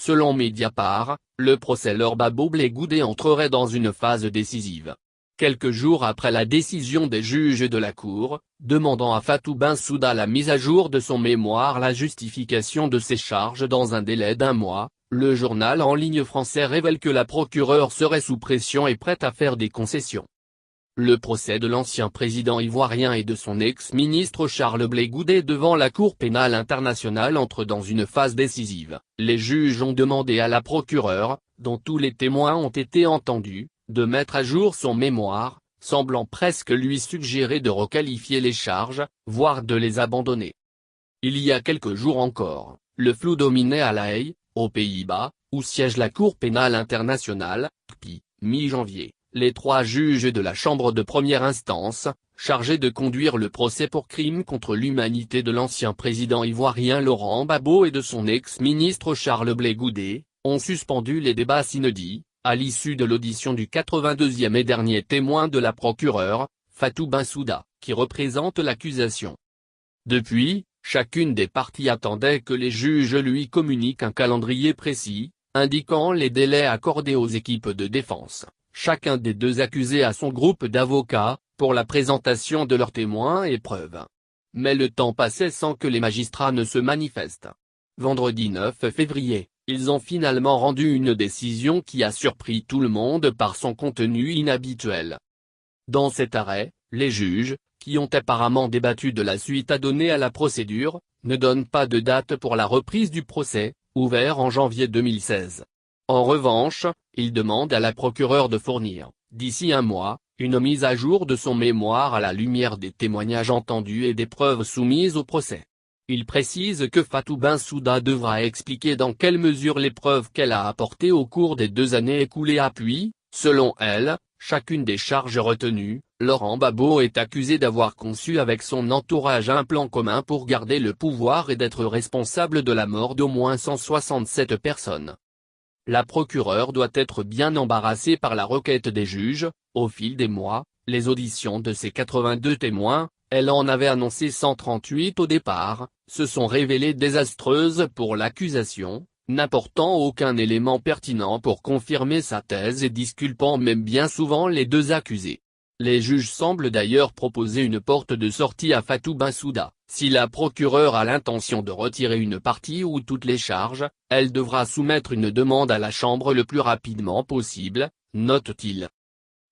Selon Mediapart, le procès Laure Gbagbo-Blé Goudé entrerait dans une phase décisive. Quelques jours après la décision des juges de la Cour, demandant à Fatou Bensouda la mise à jour de son mémoire, la justification de ses charges dans un délai d'1 mois, le journal en ligne français révèle que la procureure serait sous pression et prête à faire des concessions. Le procès de l'ancien président ivoirien et de son ex-ministre Charles Blé Goudé devant la Cour pénale internationale entre dans une phase décisive. Les juges ont demandé à la procureure, dont tous les témoins ont été entendus, de mettre à jour son mémoire, semblant presque lui suggérer de requalifier les charges, voire de les abandonner. Il y a quelques jours encore, le flou dominait à La Haye, aux Pays-Bas, où siège la Cour pénale internationale, puis, mi-janvier. Les 3 juges de la Chambre de première instance, chargés de conduire le procès pour crime contre l'humanité de l'ancien président ivoirien Laurent Gbagbo et de son ex-ministre Charles Blé Goudé, ont suspendu les débats synodis, à l'issue de l'audition du 82e et dernier témoin de la procureure, Fatou Bensouda, qui représente l'accusation. Depuis, chacune des parties attendait que les juges lui communiquent un calendrier précis, indiquant les délais accordés aux équipes de défense. Chacun des 2 accusés a son groupe d'avocats, pour la présentation de leurs témoins et preuves. Mais le temps passait sans que les magistrats ne se manifestent. Vendredi 9 février, ils ont finalement rendu une décision qui a surpris tout le monde par son contenu inhabituel. Dans cet arrêt, les juges, qui ont apparemment débattu de la suite à donner à la procédure, ne donnent pas de date pour la reprise du procès, ouvert en janvier 2016. En revanche, il demande à la procureure de fournir, d'ici 1 mois, une mise à jour de son mémoire à la lumière des témoignages entendus et des preuves soumises au procès. Il précise que Fatou Bensouda devra expliquer dans quelle mesure les preuves qu'elle a apportées au cours des 2 années écoulées appuient, selon elle, chacune des charges retenues. Laurent Gbagbo est accusé d'avoir conçu avec son entourage un plan commun pour garder le pouvoir et d'être responsable de la mort d'au moins 167 personnes. La procureure doit être bien embarrassée par la requête des juges. Au fil des mois, les auditions de ces 82 témoins, elle en avait annoncé 138 au départ, se sont révélées désastreuses pour l'accusation, n'apportant aucun élément pertinent pour confirmer sa thèse et disculpant même bien souvent les 2 accusés. Les juges semblent d'ailleurs proposer une porte de sortie à Fatou Bensouda. Si la procureure a l'intention de retirer une partie ou toutes les charges, elle devra soumettre une demande à la Chambre le plus rapidement possible, note-t-il.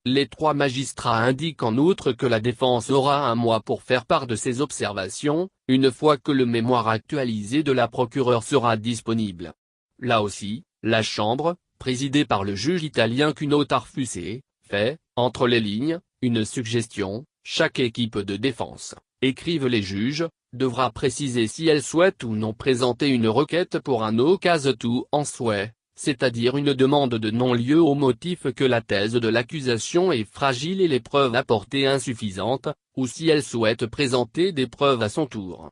Les 3 magistrats indiquent en outre que la défense aura 1 mois pour faire part de ses observations, une fois que le mémoire actualisé de la procureure sera disponible. Là aussi, la Chambre, présidée par le juge italien Cuno Tarfusé, fait, entre les lignes, une suggestion: chaque équipe de défense, écrivent les juges, devra préciser si elle souhaite ou non présenter une requête pour un no casu en souhait, c'est-à-dire une demande de non-lieu au motif que la thèse de l'accusation est fragile et les preuves apportées insuffisantes, ou si elle souhaite présenter des preuves à son tour.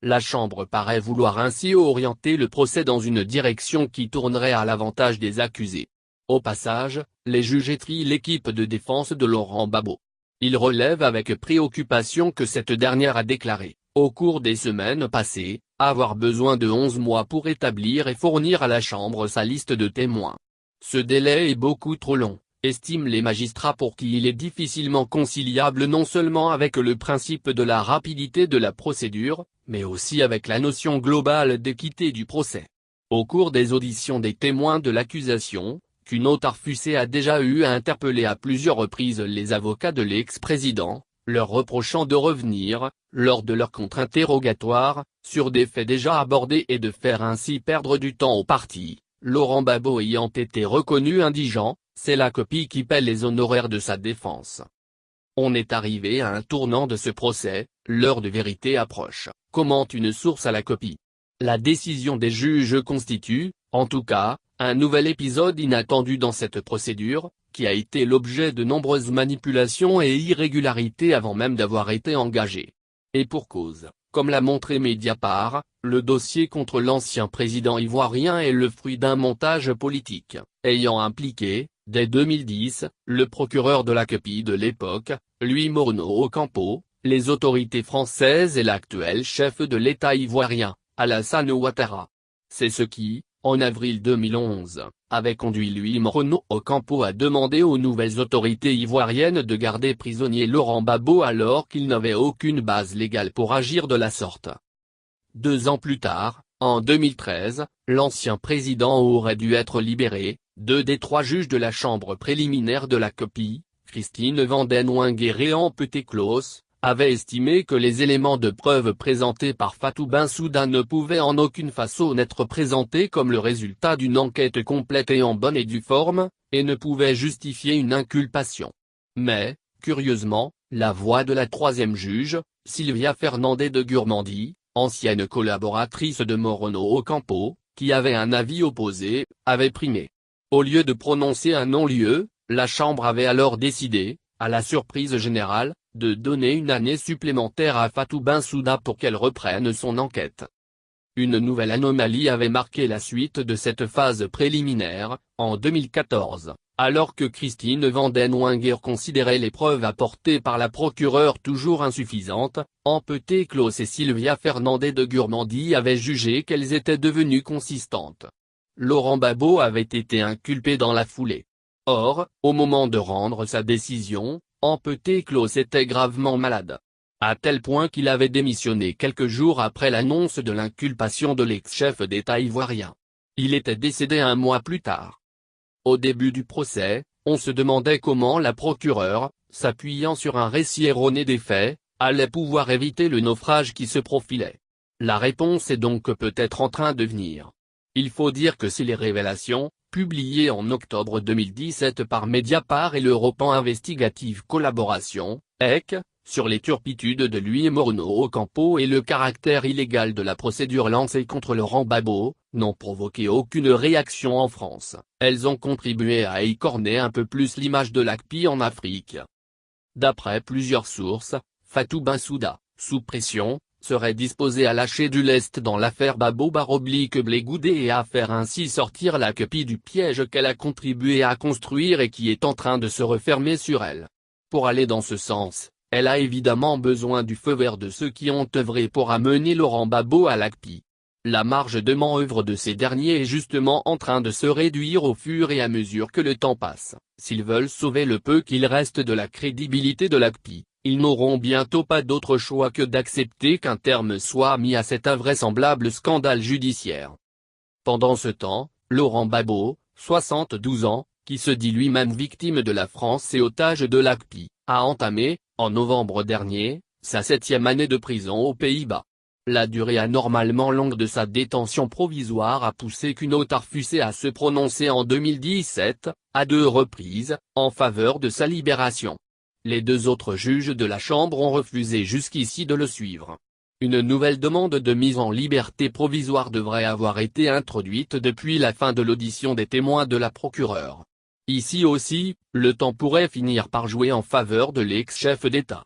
La Chambre paraît vouloir ainsi orienter le procès dans une direction qui tournerait à l'avantage des accusés. Au passage, les juges étrillent l'équipe de défense de Laurent Gbagbo. Ils relèvent avec préoccupation que cette dernière a déclaré, au cours des semaines passées, avoir besoin de 11 mois pour établir et fournir à la Chambre sa liste de témoins. Ce délai est beaucoup trop long, estiment les magistrats, pour qui il est difficilement conciliable non seulement avec le principe de la rapidité de la procédure, mais aussi avec la notion globale d'équité du procès. Au cours des auditions des témoins de l'accusation, Cuno Tarfusé a déjà eu à interpeller à plusieurs reprises les avocats de l'ex-président, leur reprochant de revenir, lors de leur contre-interrogatoire, sur des faits déjà abordés et de faire ainsi perdre du temps aux parties. Laurent Gbagbo ayant été reconnu indigent, c'est la copie qui paie les honoraires de sa défense. On est arrivé à un tournant de ce procès, l'heure de vérité approche, commente une source à la copie. La décision des juges constitue, en tout cas, un nouvel épisode inattendu dans cette procédure, qui a été l'objet de nombreuses manipulations et irrégularités avant même d'avoir été engagée. Et pour cause, comme l'a montré Mediapart, le dossier contre l'ancien président ivoirien est le fruit d'un montage politique, ayant impliqué, dès 2010, le procureur de la copie de l'époque, Louis Morneau Ocampo, les autorités françaises et l'actuel chef de l'État ivoirien, Alassane Ouattara. C'est ce qui, en avril 2011, avait conduit Louis Morono Ocampo à demander aux nouvelles autorités ivoiriennes de garder prisonnier Laurent Gbagbo alors qu'il n'avait aucune base légale pour agir de la sorte. 2 ans plus tard, en 2013, l'ancien président aurait dû être libéré. 2 des 3 juges de la chambre préliminaire de la copie, Christine Vanden Wenger et Ampeté Claus, avaient estimé que les éléments de preuve présentés par Fatou Bensouda ne pouvaient en aucune façon être présentés comme le résultat d'une enquête complète et en bonne et due forme, et ne pouvaient justifier une inculpation. Mais, curieusement, la voix de la 3e juge, Sylvia Fernandez de Gurmandi, ancienne collaboratrice de Morono Ocampo, qui avait un avis opposé, avait primé. Au lieu de prononcer un non-lieu, la Chambre avait alors décidé, à la surprise générale, de donner une année supplémentaire à Fatou Bensouda pour qu'elle reprenne son enquête. Une nouvelle anomalie avait marqué la suite de cette phase préliminaire, en 2014, alors que Christine Vanden Wenger considérait les preuves apportées par la procureure toujours insuffisantes, Ampeté Claus et Sylvia Fernandez de Gurmandi avaient jugé qu'elles étaient devenues consistantes. Laurent Gbagbo avait été inculpé dans la foulée. Or, au moment de rendre sa décision, Ampeté Claus était gravement malade. À tel point qu'il avait démissionné quelques jours après l'annonce de l'inculpation de l'ex-chef d'État ivoirien. Il était décédé 1 mois plus tard. Au début du procès, on se demandait comment la procureure, s'appuyant sur un récit erroné des faits, allait pouvoir éviter le naufrage qui se profilait. La réponse est donc peut-être en train de venir. Il faut dire que si les révélations, publiées en octobre 2017 par Mediapart et l'Europan Investigative Collaboration, EC, sur les turpitudes de Louis Morono Ocampo et le caractère illégal de la procédure lancée contre Laurent Gbagbo, n'ont provoqué aucune réaction en France, elles ont contribué à écorner un peu plus l'image de l'ACPI en Afrique. D'après plusieurs sources, Fatou Bensouda, sous pression, serait disposé à lâcher du lest dans l'affaire Gbagbo/Blé Goudé et à faire ainsi sortir l'ACPI du piège qu'elle a contribué à construire et qui est en train de se refermer sur elle. Pour aller dans ce sens, elle a évidemment besoin du feu vert de ceux qui ont œuvré pour amener Laurent Gbagbo à l'ACPI. La marge de manœuvre de ces derniers est justement en train de se réduire au fur et à mesure que le temps passe. S'ils veulent sauver le peu qu'il reste de la crédibilité de l'ACPI, ils n'auront bientôt pas d'autre choix que d'accepter qu'un terme soit mis à cet invraisemblable scandale judiciaire. Pendant ce temps, Laurent Gbagbo, 72 ans, qui se dit lui-même victime de la France et otage de l'ACPI, a entamé, en novembre dernier, sa 7e année de prison aux Pays-Bas. La durée anormalement longue de sa détention provisoire a poussé Kuno Tarfusé à se prononcer en 2017, à 2 reprises, en faveur de sa libération. Les 2 autres juges de la Chambre ont refusé jusqu'ici de le suivre. Une nouvelle demande de mise en liberté provisoire devrait avoir été introduite depuis la fin de l'audition des témoins de la procureure. Ici aussi, le temps pourrait finir par jouer en faveur de l'ex-chef d'État.